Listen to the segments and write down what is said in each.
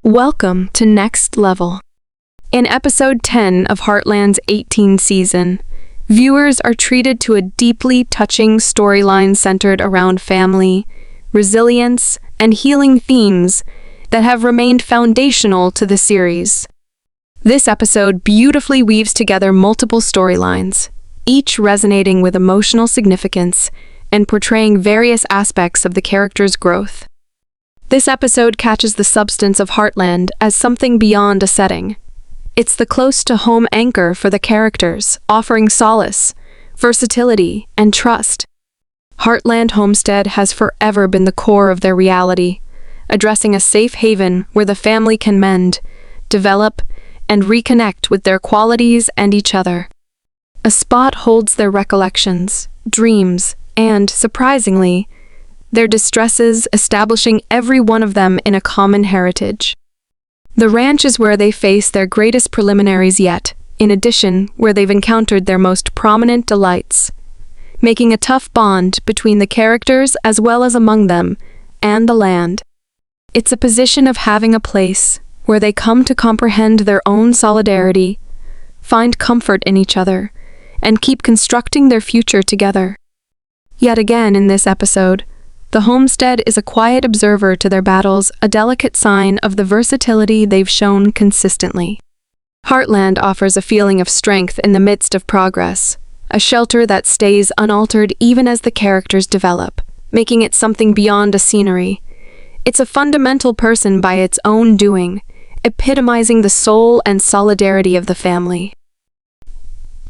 Welcome to Next Level. In episode 10 of Heartland's 18th season, viewers are treated to a deeply touching storyline centered around family, resilience, and healing themes that have remained foundational to the series. This episode beautifully weaves together multiple storylines, each resonating with emotional significance and portraying various aspects of the character's growth. This episode catches the substance of Heartland as something beyond a setting. It's the close-to-home anchor for the characters, offering solace, versatility, and trust. Heartland Homestead has forever been the core of their reality, addressing a safe haven where the family can mend, develop, and reconnect with their qualities and each other. A spot holds their recollections, dreams, and, surprisingly, their distresses, establishing every one of them in a common heritage. The ranch is where they face their greatest preliminaries yet, in addition, where they've encountered their most prominent delights, making a tough bond between the characters as well as among them and the land. It's a position of having a place where they come to comprehend their own solidarity, find comfort in each other, and keep constructing their future together. Yet again in this episode, the homestead is a quiet observer to their battles, a delicate sign of the versatility they've shown consistently. Heartland offers a feeling of strength in the midst of progress, a shelter that stays unaltered even as the characters develop, making it something beyond a scenery. It's a fundamental person by its own doing, epitomizing the soul and solidarity of the family.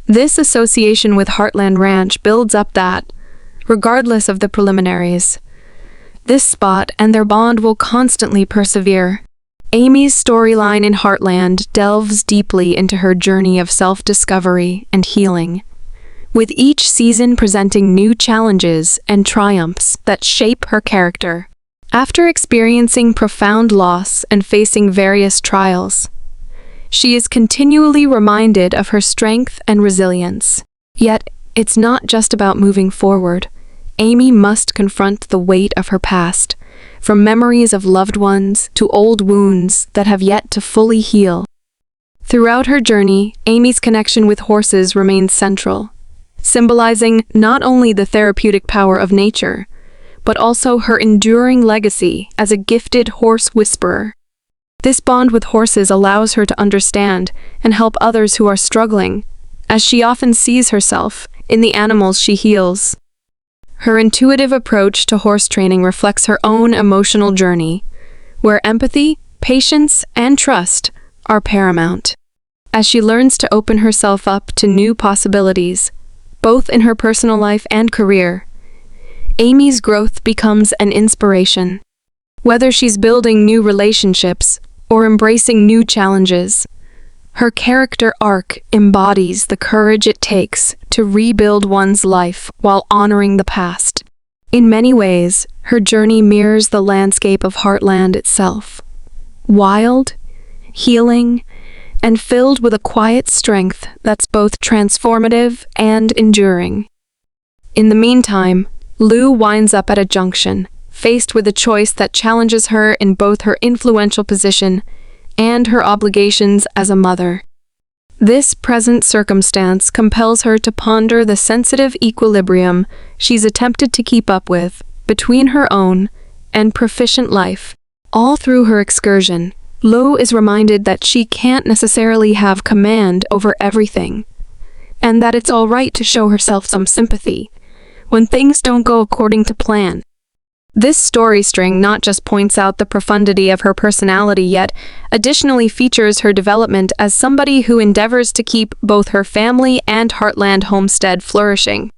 This association with Heartland Ranch builds up that, regardless of the preliminaries, this spot and their bond will constantly persevere. Amy's storyline in Heartland delves deeply into her journey of self-discovery and healing, with each season presenting new challenges and triumphs that shape her character. After experiencing profound loss and facing various trials, she is continually reminded of her strength and resilience. Yet, it's not just about moving forward. Amy must confront the weight of her past, from memories of loved ones to old wounds that have yet to fully heal. Throughout her journey, Amy's connection with horses remains central, symbolizing not only the therapeutic power of nature, but also her enduring legacy as a gifted horse whisperer. This bond with horses allows her to understand and help others who are struggling, as she often sees herself in the animals she heals. Her intuitive approach to horse training reflects her own emotional journey, where empathy, patience, and trust are paramount. As she learns to open herself up to new possibilities, both in her personal life and career, Amy's growth becomes an inspiration. Whether she's building new relationships or embracing new challenges, her character arc embodies the courage it takes to rebuild one's life while honoring the past. In many ways, her journey mirrors the landscape of Heartland itself. Wild, healing, and filled with a quiet strength that's both transformative and enduring. In the meantime, Lou winds up at a junction, faced with a choice that challenges her in both her influential position and her obligations as a mother. This present circumstance compels her to ponder the sensitive equilibrium she's attempted to keep up with between her own and proficient life. All through her excursion, Lou is reminded that she can't necessarily have command over everything, and that it's all right to show herself some sympathy when things don't go according to plan. This story string not just points out the profundity of her personality, yet additionally features her development as somebody who endeavors to keep both her family and Heartland Homestead flourishing.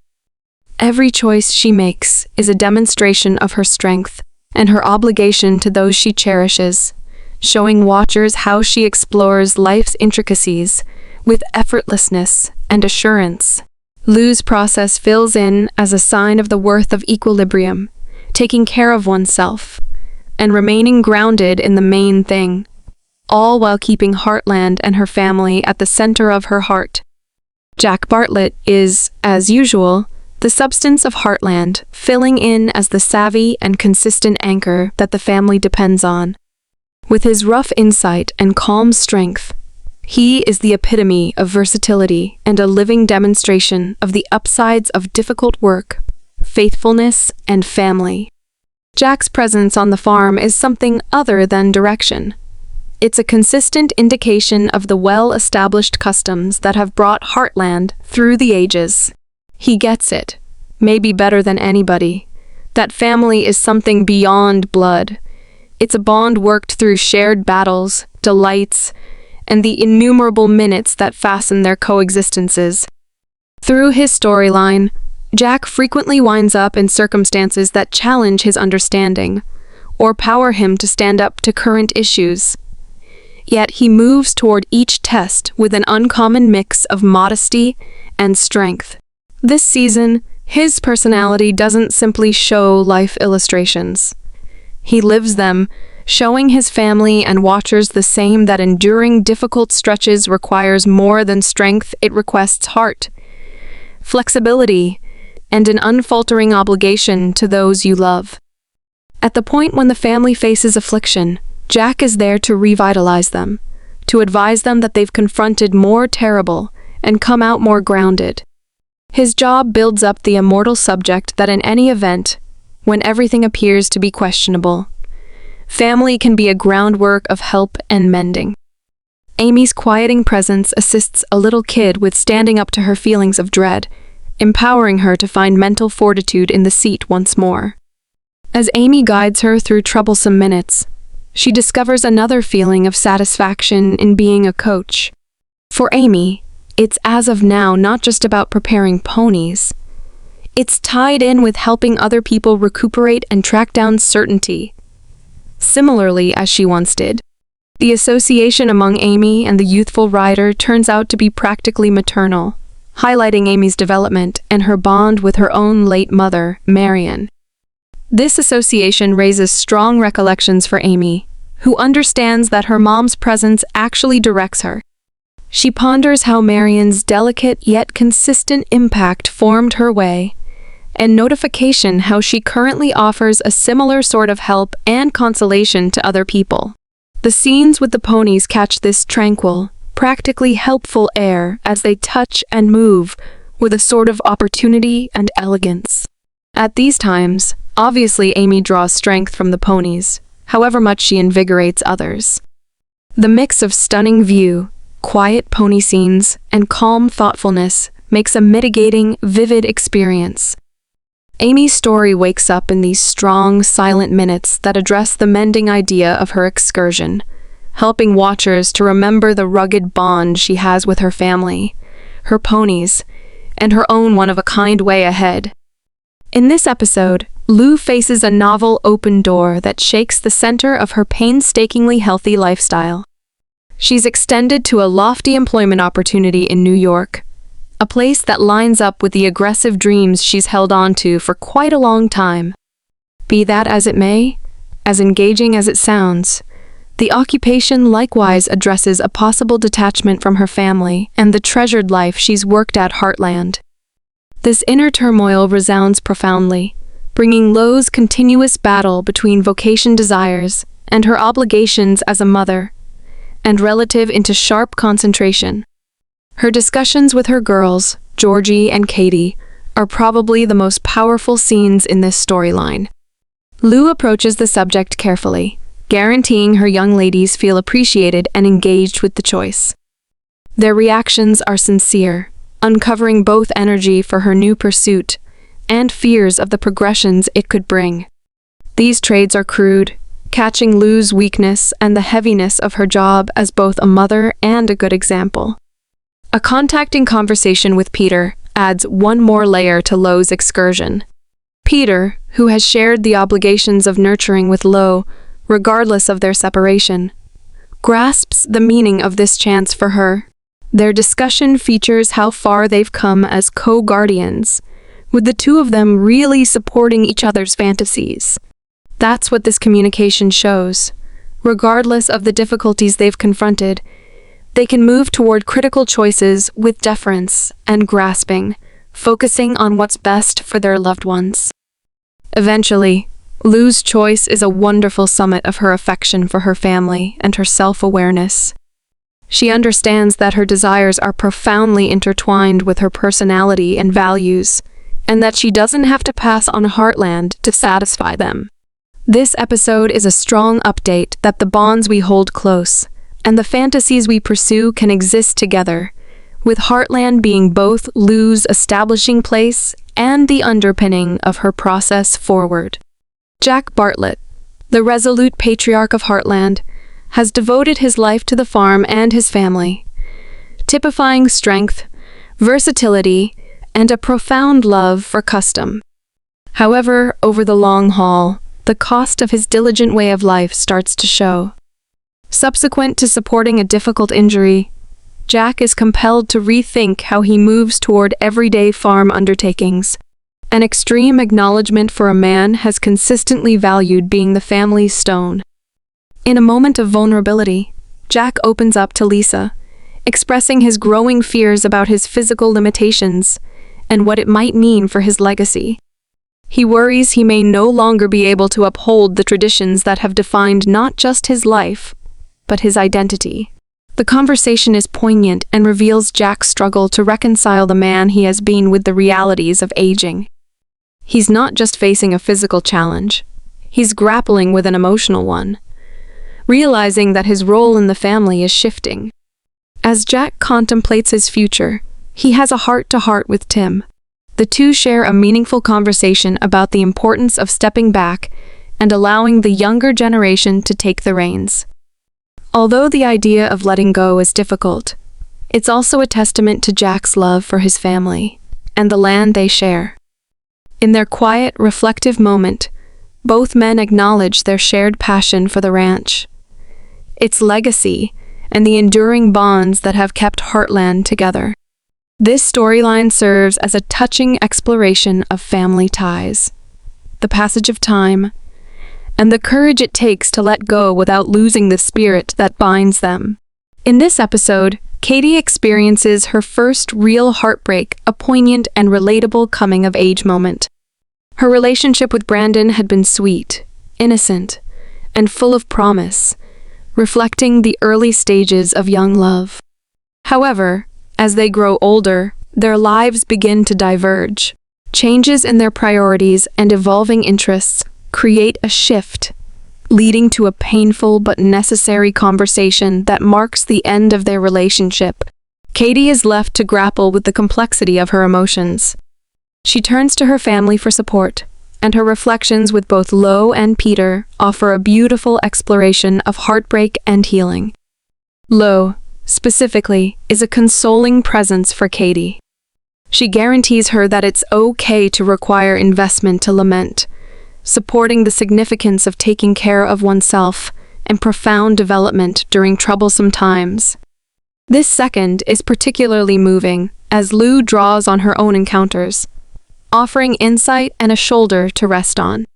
Every choice she makes is a demonstration of her strength and her obligation to those she cherishes, showing watchers how she explores life's intricacies with effortlessness and assurance. Lou's process fills in as a sign of the worth of equilibrium, taking care of oneself, and remaining grounded in the main thing, all while keeping Heartland and her family at the center of her heart. Jack Bartlett is, as usual, the substance of Heartland, filling in as the savvy and consistent anchor that the family depends on. With his rough insight and calm strength, he is the epitome of versatility and a living demonstration of the upsides of difficult work, faithfulness, and family. Jack's presence on the farm is something other than direction. It's a consistent indication of the well-established customs that have brought Heartland through the ages. He gets it, maybe better than anybody. That family is something beyond blood. It's a bond worked through shared battles, delights, and the innumerable minutes that fasten their coexistences. Through his storyline, Jack frequently winds up in circumstances that challenge his understanding, or power him to stand up to current issues. Yet he moves toward each test with an uncommon mix of modesty and strength. This season, his personality doesn't simply show life illustrations. He lives them, showing his family and watchers the same that enduring difficult stretches requires more than strength, it requests heart, flexibility, and an unfaltering obligation to those you love. At the point when the family faces affliction, Jack is there to revitalize them, to advise them that they've confronted more terrible and come out more grounded. His job builds up the immortal subject that in any event, when everything appears to be questionable, family can be a groundwork of help and mending. Amy's quieting presence assists a little kid with standing up to her feelings of dread, empowering her to find mental fortitude in the seat once more. As Amy guides her through troublesome minutes, she discovers another feeling of satisfaction in being a coach. For Amy, it's as of now not just about preparing ponies. It's tied in with helping other people recuperate and track down certainty, similarly as she once did. The association among Amy and the youthful rider turns out to be practically maternal, highlighting Amy's development and her bond with her own late mother, Marion. This association raises strong recollections for Amy, who understands that her mom's presence actually directs her. She ponders how Marion's delicate yet consistent impact formed her way, and notification how she currently offers a similar sort of help and consolation to other people. The scenes with the ponies catch this tranquil, practically helpful air as they touch and move with a sort of opportunity and elegance. At these times, obviously Amy draws strength from the ponies, however much she invigorates others. The mix of stunning view, quiet pony scenes, and calm thoughtfulness makes a mitigating, vivid experience. Amy's story wakes up in these strong, silent minutes that address the mending idea of her excursion, helping watchers to remember the rugged bond she has with her family, her ponies, and her own one-of-a-kind way ahead. In this episode, Lou faces a novel open door that shakes the center of her painstakingly healthy lifestyle. She's extended to a lofty employment opportunity in New York, a place that lines up with the aggressive dreams she's held on to for quite a long time. Be that as it may, as engaging as it sounds, the occupation likewise addresses a possible detachment from her family and the treasured life she's worked at Heartland. This inner turmoil resounds profoundly, bringing Lou's continuous battle between vocation desires and her obligations as a mother and relative into sharp concentration. Her discussions with her girls, Georgie and Katie, are probably the most powerful scenes in this storyline. Lou approaches the subject carefully, guaranteeing her young ladies feel appreciated and engaged with the choice. Their reactions are sincere, uncovering both energy for her new pursuit and fears of the progressions it could bring. These trades are crude, catching Lou's weakness and the heaviness of her job as both a mother and a good example. A contacting conversation with Peter adds one more layer to Lou's excursion. Peter, who has shared the obligations of nurturing with Lou, regardless of their separation, grasps the meaning of this chance for her. Their discussion features how far they've come as co-guardians, with the two of them really supporting each other's fantasies. That's what this communication shows. Regardless of the difficulties they've confronted, they can move toward critical choices with deference and grasping, focusing on what's best for their loved ones. Eventually, Lu's choice is a wonderful summit of her affection for her family and her self-awareness. She understands that her desires are profoundly intertwined with her personality and values, and that she doesn't have to pass on Heartland to satisfy them. This episode is a strong update that the bonds we hold close and the fantasies we pursue can exist together, with Heartland being both Lu's establishing place and the underpinning of her process forward. Jack Bartlett, the resolute patriarch of Heartland, has devoted his life to the farm and his family, typifying strength, versatility, and a profound love for custom. However, over the long haul, the cost of his diligent way of life starts to show. Subsequent to supporting a difficult injury, Jack is compelled to rethink how he moves toward everyday farm undertakings. An extreme acknowledgement for a man has consistently valued being the family's stone. In a moment of vulnerability, Jack opens up to Lisa, expressing his growing fears about his physical limitations and what it might mean for his legacy. He worries he may no longer be able to uphold the traditions that have defined not just his life, but his identity. The conversation is poignant and reveals Jack's struggle to reconcile the man he has been with the realities of aging. He's not just facing a physical challenge, he's grappling with an emotional one, realizing that his role in the family is shifting. As Jack contemplates his future, he has a heart-to-heart with Tim. The two share a meaningful conversation about the importance of stepping back and allowing the younger generation to take the reins. Although the idea of letting go is difficult, it's also a testament to Jack's love for his family and the land they share. In their quiet, reflective moment, both men acknowledge their shared passion for the ranch, its legacy, and the enduring bonds that have kept Heartland together. This storyline serves as a touching exploration of family ties, the passage of time, and the courage it takes to let go without losing the spirit that binds them. In this episode, Katie experiences her first real heartbreak, a poignant and relatable coming-of-age moment. Her relationship with Brandon had been sweet, innocent, and full of promise, reflecting the early stages of young love. However, as they grow older, their lives begin to diverge. Changes in their priorities and evolving interests create a shift, leading to a painful but necessary conversation that marks the end of their relationship. Katie is left to grapple with the complexity of her emotions. She turns to her family for support, and her reflections with both Lo and Peter offer a beautiful exploration of heartbreak and healing. Lo, specifically, is a consoling presence for Katie. She guarantees her that it's okay to require investment to lament, supporting the significance of taking care of oneself and profound development during troublesome times. This second is particularly moving as Lu draws on her own encounters, offering insight and a shoulder to rest on.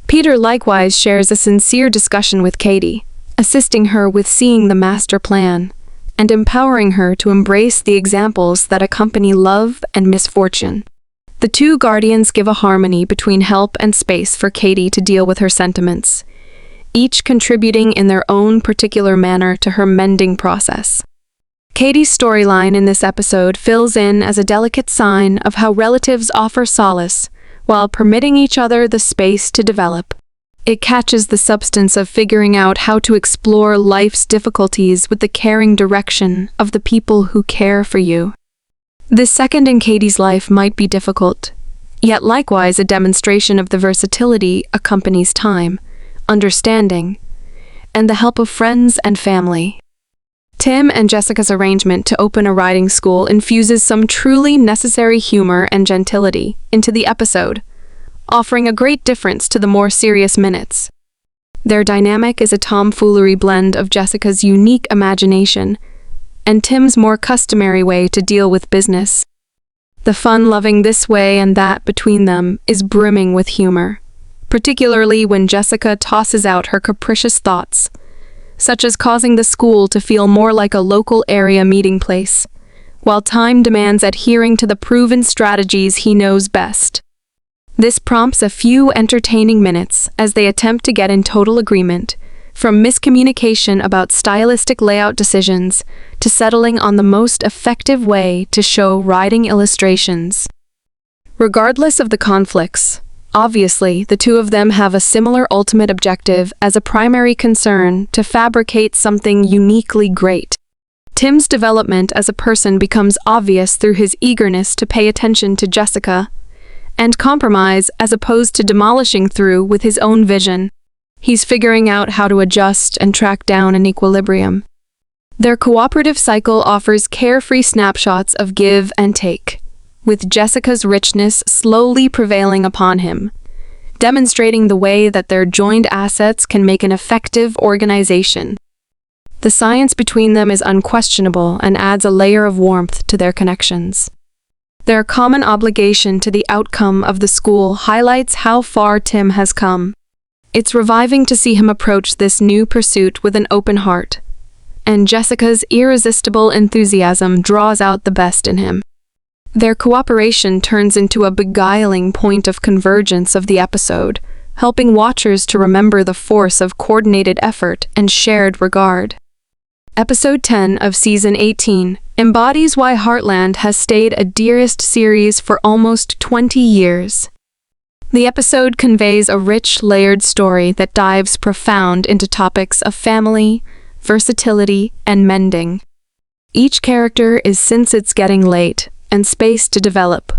Peter likewise shares a sincere discussion with Katie, assisting her with seeing the master plan and empowering her to embrace the examples that accompany love and misfortune. The two guardians give a harmony between help and space for Katie to deal with her sentiments, each contributing in their own particular manner to her mending process. Katie's storyline in this episode fills in as a delicate sign of how relatives offer solace while permitting each other the space to develop. It catches the substance of figuring out how to explore life's difficulties with the caring direction of the people who care for you. This second in Katie's life might be difficult, yet likewise a demonstration of the versatility accompanies time, understanding, and the help of friends and family. Tim and Jessica's arrangement to open a riding school infuses some truly necessary humor and gentility into the episode, offering a great difference to the more serious minutes. Their dynamic is a tomfoolery blend of Jessica's unique imagination and Tim's more customary way to deal with business. The fun-loving this way and that between them is brimming with humor, particularly when Jessica tosses out her capricious thoughts, such as causing the school to feel more like a local area meeting place, while Time demands adhering to the proven strategies he knows best. This prompts a few entertaining minutes as they attempt to get in total agreement, from miscommunication about stylistic layout decisions to settling on the most effective way to show riding illustrations. Regardless of the conflicts, obviously, the two of them have a similar ultimate objective as a primary concern to fabricate something uniquely great. Tim's development as a person becomes obvious through his eagerness to pay attention to Jessica and compromise as opposed to demolishing through with his own vision. He's figuring out how to adjust and track down an equilibrium. Their cooperative cycle offers carefree snapshots of give and take, with Jessica's richness slowly prevailing upon him, demonstrating the way that their joined assets can make an effective organization. The science between them is unquestionable and adds a layer of warmth to their connections. Their common obligation to the outcome of the school highlights how far Tim has come. It's reviving to see him approach this new pursuit with an open heart, and Jessica's irresistible enthusiasm draws out the best in him. Their cooperation turns into a beguiling point of convergence of the episode, helping watchers to remember the force of coordinated effort and shared regard. Episode 10 of Season 18 embodies why Heartland has stayed a dearest series for almost 20 years. The episode conveys a rich, layered story that dives profound into topics of family, versatility, and mending. Each character is since it's getting late and space to develop,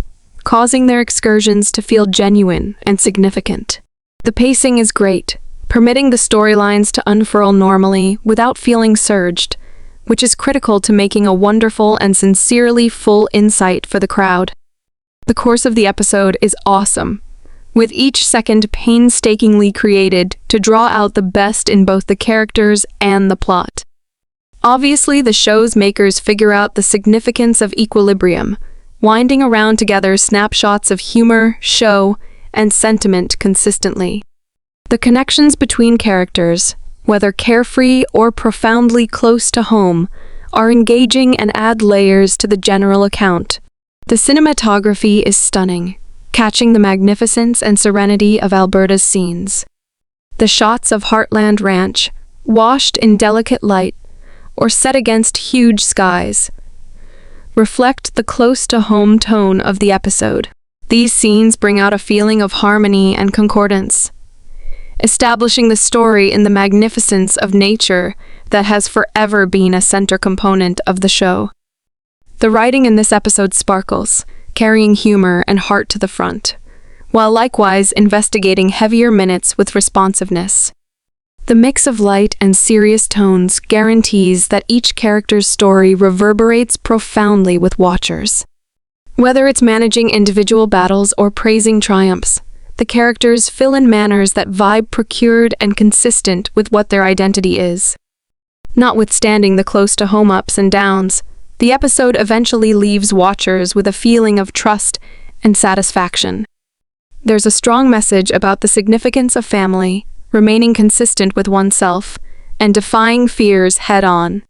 causing their excursions to feel genuine and significant. The pacing is great, permitting the storylines to unfurl normally without feeling surged, which is critical to making a wonderful and sincerely full insight for the crowd. The course of the episode is awesome, with each second painstakingly created to draw out the best in both the characters and the plot. Obviously, the show's makers figure out the significance of equilibrium, winding around together snapshots of humor, show, and sentiment consistently. The connections between characters, whether carefree or profoundly close to home, are engaging and add layers to the general account. The cinematography is stunning, catching the magnificence and serenity of Alberta's scenes. The shots of Heartland Ranch, washed in delicate light or set against huge skies, reflect the close-to-home tone of the episode. These scenes bring out a feeling of harmony and concordance, establishing the story in the magnificence of nature that has forever been a center component of the show. The writing in this episode sparkles, carrying humor and heart to the front, while likewise investigating heavier minutes with responsiveness. The mix of light and serious tones guarantees that each character's story reverberates profoundly with watchers. Whether it's managing individual battles or praising triumphs, the characters fill in manners that vibe procured and consistent with what their identity is. Notwithstanding the close-to-home ups and downs, the episode eventually leaves watchers with a feeling of trust and satisfaction. There's a strong message about the significance of family, remaining consistent with oneself, and defying fears head-on.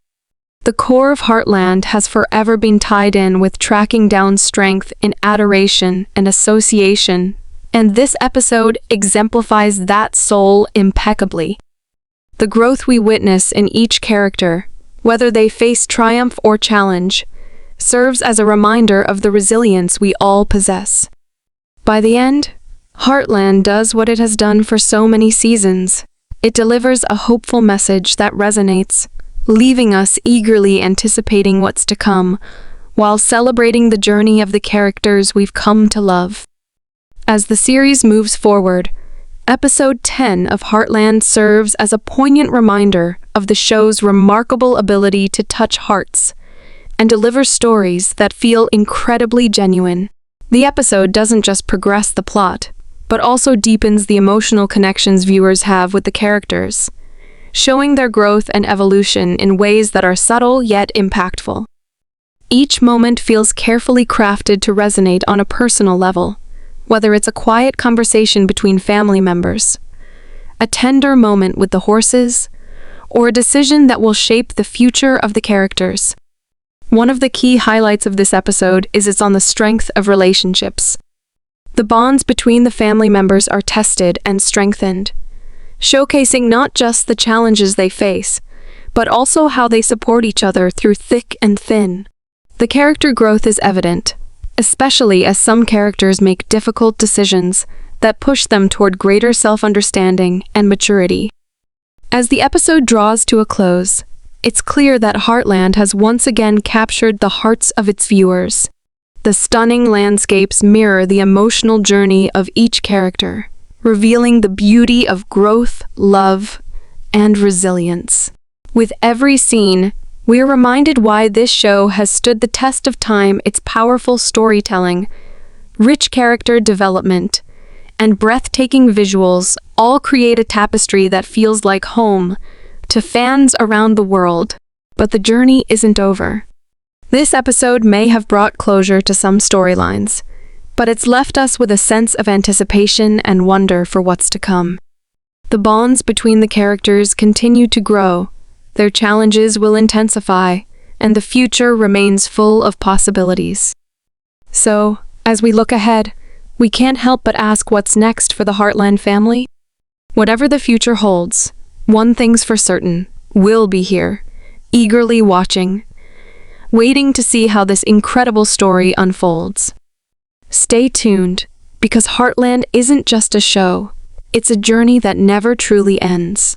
The core of Heartland has forever been tied in with tracking down strength in adoration and association, and this episode exemplifies that soul impeccably. The growth we witness in each character, whether they face triumph or challenge, serves as a reminder of the resilience we all possess. By the end, Heartland does what it has done for so many seasons. It delivers a hopeful message that resonates, leaving us eagerly anticipating what's to come, while celebrating the journey of the characters we've come to love. As the series moves forward, Episode 10 of Heartland serves as a poignant reminder of the show's remarkable ability to touch hearts and deliver stories that feel incredibly genuine. The episode doesn't just progress the plot, but also deepens the emotional connections viewers have with the characters, showing their growth and evolution in ways that are subtle yet impactful. Each moment feels carefully crafted to resonate on a personal level, whether it's a quiet conversation between family members, a tender moment with the horses, or a decision that will shape the future of the characters. One of the key highlights of this episode is it's on the strength of relationships. The bonds between the family members are tested and strengthened, showcasing not just the challenges they face, but also how they support each other through thick and thin. The character growth is evident, especially as some characters make difficult decisions that push them toward greater self-understanding and maturity. As the episode draws to a close, it's clear that Heartland has once again captured the hearts of its viewers. The stunning landscapes mirror the emotional journey of each character, revealing the beauty of growth, love, and resilience. With every scene, we are reminded why this show has stood the test of time. Its powerful storytelling, rich character development, and breathtaking visuals all create a tapestry that feels like home to fans around the world. But the journey isn't over. This episode may have brought closure to some storylines, but it's left us with a sense of anticipation and wonder for what's to come. The bonds between the characters continue to grow, their challenges will intensify, and the future remains full of possibilities. So, as we look ahead, we can't help but ask what's next for the Heartland family? Whatever the future holds, one thing's for certain, we'll be here, eagerly watching, waiting to see how this incredible story unfolds. Stay tuned, because Heartland isn't just a show, it's a journey that never truly ends.